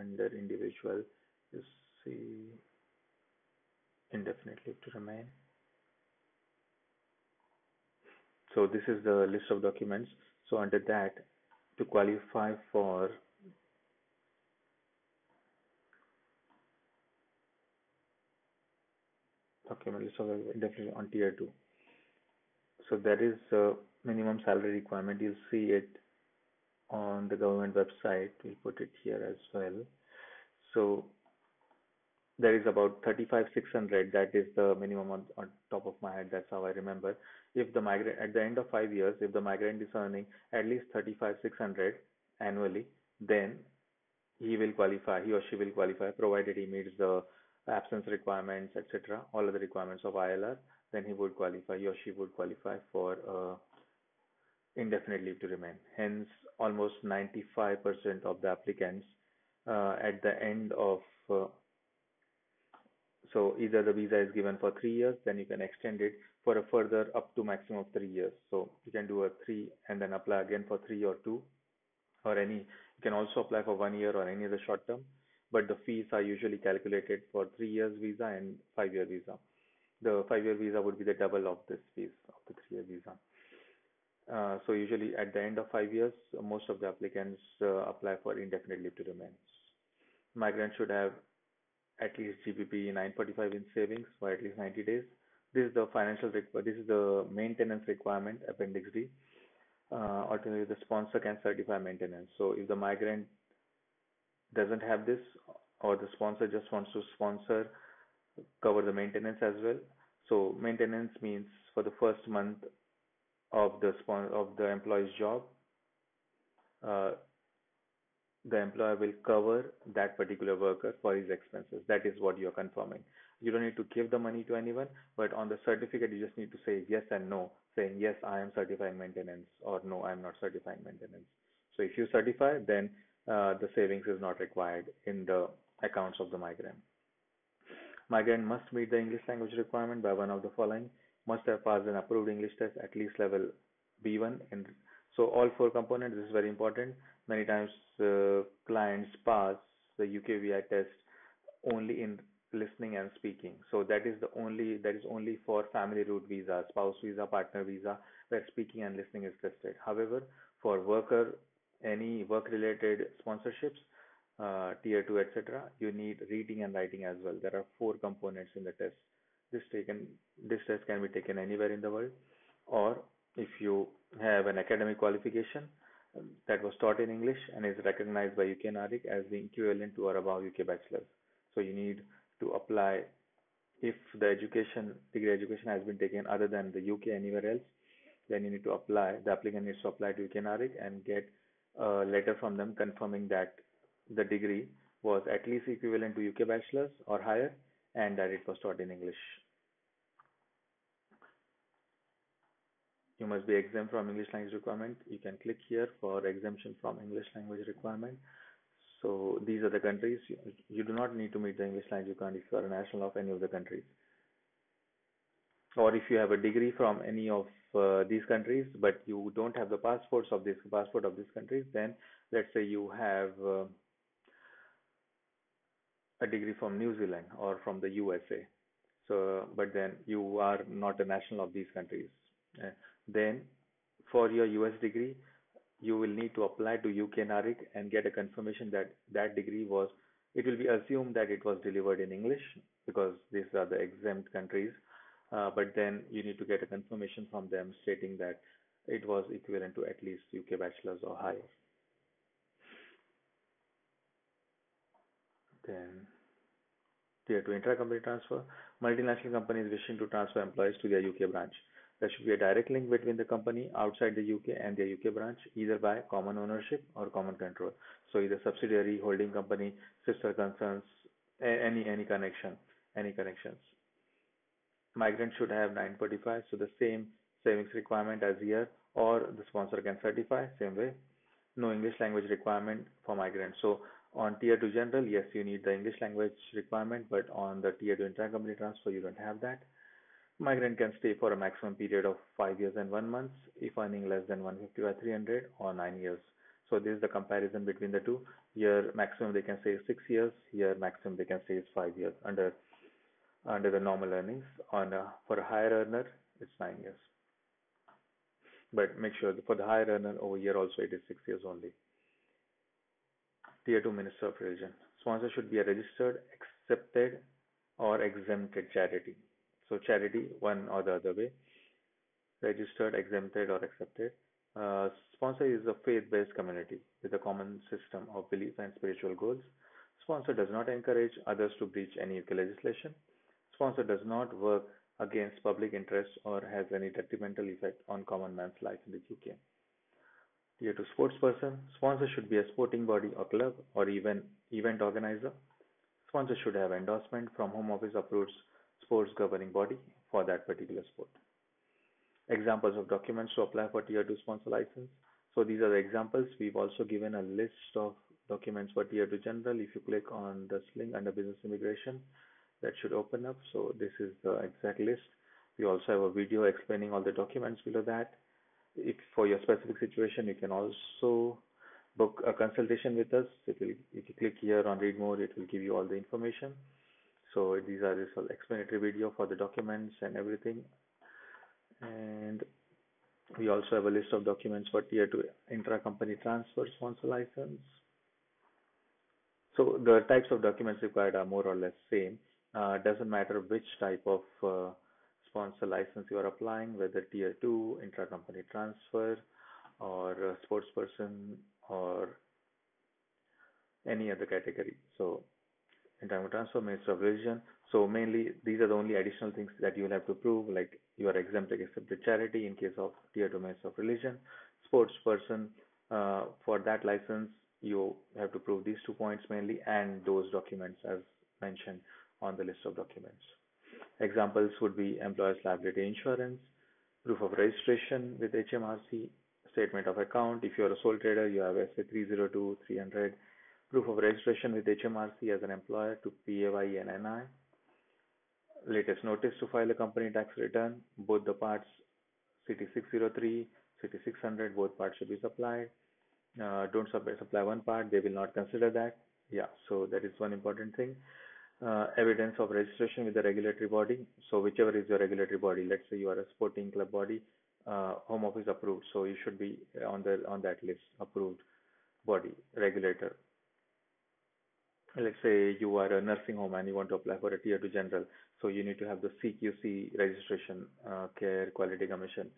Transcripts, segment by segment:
Under individual, you see indefinite leave to remain. So this is the list of documents. So under that, to qualify for document list of indefinitely on tier 2. So there is a minimum salary requirement. You'll see it on the government website. We'll put it here as well. So there is about 35,600. That is the minimum on top of my head. That's how I remember. If the migrant at the end of 5 years, if the migrant is earning at least 35,600 annually, then he will qualify. He or she will qualify, provided he meets the absence requirements, etc. All other requirements of ILR. Then he would qualify. He or she would qualify for indefinite leave to remain. Hence, almost 95% of the applicants at the end of so either the visa is given for 3 years, then you can extend it for a further up to maximum of 3 years. So you can do a 3 and then apply again for 3 or 2 or any. You can also apply for 1 year or any other short term, but the fees are usually calculated for 3 years visa and 5-year visa. The 5-year visa would be the double of this fees of the 3-year visa. So usually at the end of 5 years, most of the applicants apply for indefinite leave to remain. Migrants should have at least GBP 945 in savings for at least 90 days. This is the this is the maintenance requirement, Appendix D. Alternatively, the sponsor can certify maintenance. So if the migrant doesn't have this, or the sponsor just wants to cover the maintenance as well. So maintenance means for the first month of the employee's job, the employer will cover that particular worker for his expenses. That is what you are confirming. You don't need to give the money to anyone, but on the certificate you just need to say yes and no, saying yes, I am certifying maintenance, or no, I am not certifying maintenance. So if you certify, then the savings is not required in the accounts of the migrant. Migrant must meet the English language requirement by one of the following: must have passed an approved English test at least level B1. And so all 4 components, this is very important. Many times clients pass the UKVI test only in listening and speaking. So that is only for family route visa, spouse visa, partner visa, where speaking and listening is tested. However, for any work-related sponsorships, tier 2, etc., you need reading and writing as well. There are 4 components in the test. This test can be taken anywhere in the world, or if you have an academic qualification that was taught in English and is recognized by UK NARIC as being equivalent to or above UK bachelor's. So you need to apply if the degree education has been taken other than the UK anywhere else. Then you need to apply. The applicant needs to apply to UK NARIC and get a letter from them confirming that the degree was at least equivalent to UK bachelor's or higher, and that it was taught in English. You must be exempt from English language requirement. You can click here for exemption from English language requirement. So these are the countries. You do not need to meet the English language requirement if you are a national of any of the countries. Or if you have a degree from any of these countries, but you don't have the passport of these countries, then let's say you have a degree from New Zealand or from the USA. So, but then you are not a national of these countries. Then for your US degree, you will need to apply to UK NARIC and get a confirmation that that degree was, it will be assumed that it was delivered in English because these are the exempt countries, but then you need to get a confirmation from them stating that it was equivalent to at least UK bachelor's or higher. Then tier 2 intra-company transfer. Multinational companies wishing to transfer employees to their UK branch. There should be a direct link between the company outside the UK and their UK branch, either by common ownership or common control. So either subsidiary, holding company, sister concerns, any connections. Migrant should have 945, so the same savings requirement as here, or the sponsor can certify, same way. No English language requirement for migrants. So on tier 2 general, yes, you need the English language requirement, but on the tier 2 intra-company transfer, you don't have that. Migrant can stay for a maximum period of 5 years and 1 month if earning less than 150 by 300 or 9 years. So this is the comparison between the two. Here maximum they can say is 6 years. Here maximum they can say is 5 years under the normal earnings. For a higher earner, it's 9 years. But make sure that for the higher earner over here also it is 6 years only. Tier 2 Minister of Religion. Sponsor should be a registered, accepted, or exempted charity. So charity, one or the other way. Registered, exempted, or accepted. Sponsor is a faith-based community with a common system of belief and spiritual goals. Sponsor does not encourage others to breach any UK legislation. Sponsor does not work against public interest or has any detrimental effect on common man's life in the UK. Tier 2 Sports person. Sponsor should be a sporting body or club or even event organizer. Sponsor should have endorsement from Home Office approved sports governing body for that particular sport. Examples of documents to apply for Tier 2 sponsor license. So these are the examples. We've also given a list of documents for Tier 2 general. If you click on this link under business immigration, that should open up. So this is the exact list. We also have a video explaining all the documents below that. If for your specific situation, you can also book a consultation with us. If you click here on read more, it will give you all the information. So these are this explanatory video for the documents and everything. And we also have a list of documents for Tier 2 intra-company transfer sponsor license. So the types of documents required are more or less same. Doesn't matter which type of sponsor license you are applying, whether Tier 2, intra-company transfer, or sports person, or any other category. So intra-company transfer, Minister of Religion. So mainly these are the only additional things that you will have to prove, like you are exempted accepted charity in case of Tier 2 Minister of Religion. Sports person, for that license you have to prove these 2 points mainly, and those documents as mentioned on the list of documents. Examples would be employer's liability insurance, proof of registration with HMRC, statement of account. If you are a sole trader, you have SA 302, 300, proof of registration with HMRC as an employer to PAYE and NI, latest notice to file a company tax return, both the parts CT603, CT600, both parts should be supplied. Don't supply one part, they will not consider that. Yeah, so that is one important thing. Evidence of registration with the regulatory body. So whichever is your regulatory body, let's say you are a sporting club body, Home Office approved, so you should be on that list, approved body, regulator. Let's say you are a nursing home and you want to apply for a Tier 2 general, so you need to have the CQC registration, Care Quality Commission,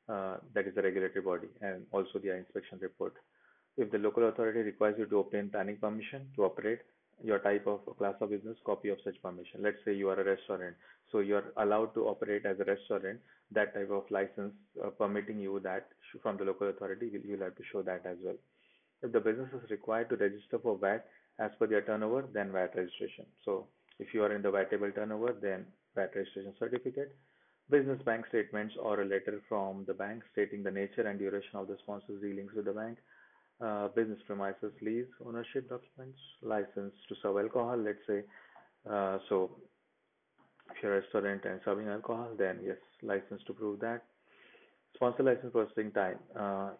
that is the regulatory body, and also the inspection report. If the local authority requires you to obtain planning permission to operate your type of class of business, copy of such permission. Let's say you are a restaurant, so you are allowed to operate as a restaurant, that type of license permitting you that from the local authority, you will have to show that as well. If the business is required to register for VAT as per their turnover, then VAT registration. So if you are in the VATable turnover, then VAT registration certificate, business bank statements or a letter from the bank stating the nature and duration of the sponsor's dealings with the bank, business premises lease, ownership documents, license to serve alcohol, let's say. So if you're a restaurant and serving alcohol, then yes, license to prove that. Sponsor license processing time,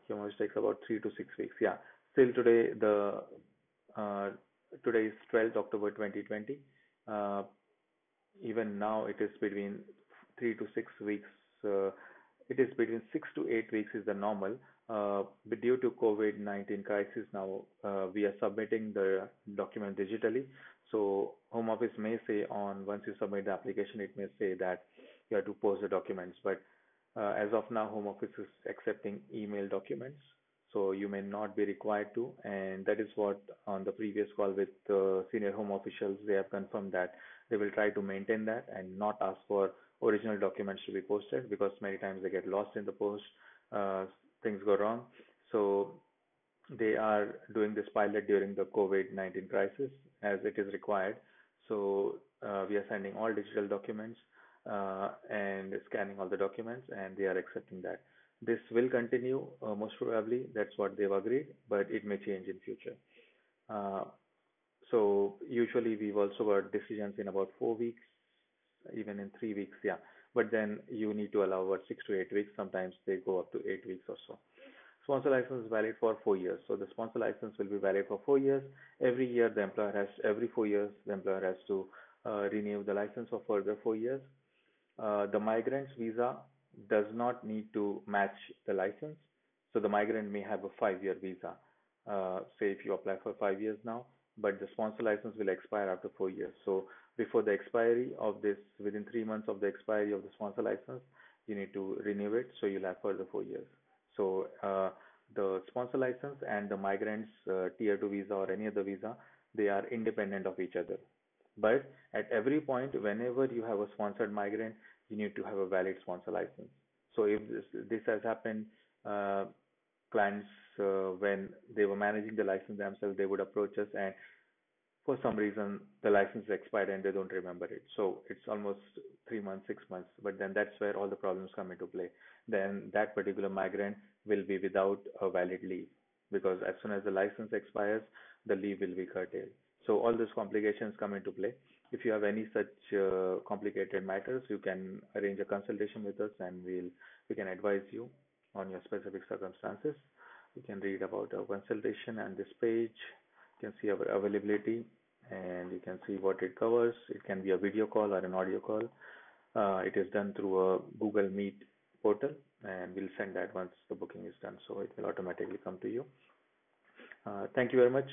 usually takes about 3 to 6 weeks. Yeah, still today, today is 12th October 2020. Even now it is between 3 to 6 weeks. It is between 6 to 8 weeks is the normal. But due to COVID-19 crisis now, we are submitting the document digitally. So Home Office may say once you submit the application, it may say that you have to post the documents. But as of now, Home Office is accepting email documents. So you may not be required to, and that is what on the previous call with senior home officials, they have confirmed that they will try to maintain that and not ask for original documents to be posted, because many times they get lost in the post, things go wrong. So they are doing this pilot during the COVID-19 crisis as it is required. So we are sending all digital documents and scanning all the documents, and they are accepting that. This will continue, most probably. That's what they've agreed, but it may change in future. So usually we've also got decisions in about 4 weeks, even in 3 weeks, but then you need to allow about 6 to 8 weeks. Sometimes they go up to 8 weeks or so. Sponsor license is valid for 4 years. So the sponsor license will be valid for 4 years. Every 4 years, the employer has to renew the license for further 4 years. The migrant's visa does not need to match the license. So the migrant may have a 5-year visa. Say if you apply for 5 years now, but the sponsor license will expire after 4 years. So before the expiry of this, within 3 months of the expiry of the sponsor license, you need to renew it. So you'll have further 4 years. So the sponsor license and the migrant's tier 2 visa or any other visa, they are independent of each other. But at every point, whenever you have a sponsored migrant, you need to have a valid sponsor license. So if this has happened, uh, clients when they were managing the license themselves, they would approach us and for some reason the license expired and they don't remember it. So it's almost 3 months, 6 months, but then that's where all the problems come into play. Then that particular migrant will be without a valid leave because as soon as the license expires, the leave will be curtailed. So all these complications come into play. If you have any such complicated matters, you can arrange a consultation with us and we can advise you on your specific circumstances. You can read about our consultation and this page. You can see our availability and you can see what it covers. It can be a video call or an audio call. It is done through a Google Meet portal and we'll send that once the booking is done. So it will automatically come to you. Thank you very much.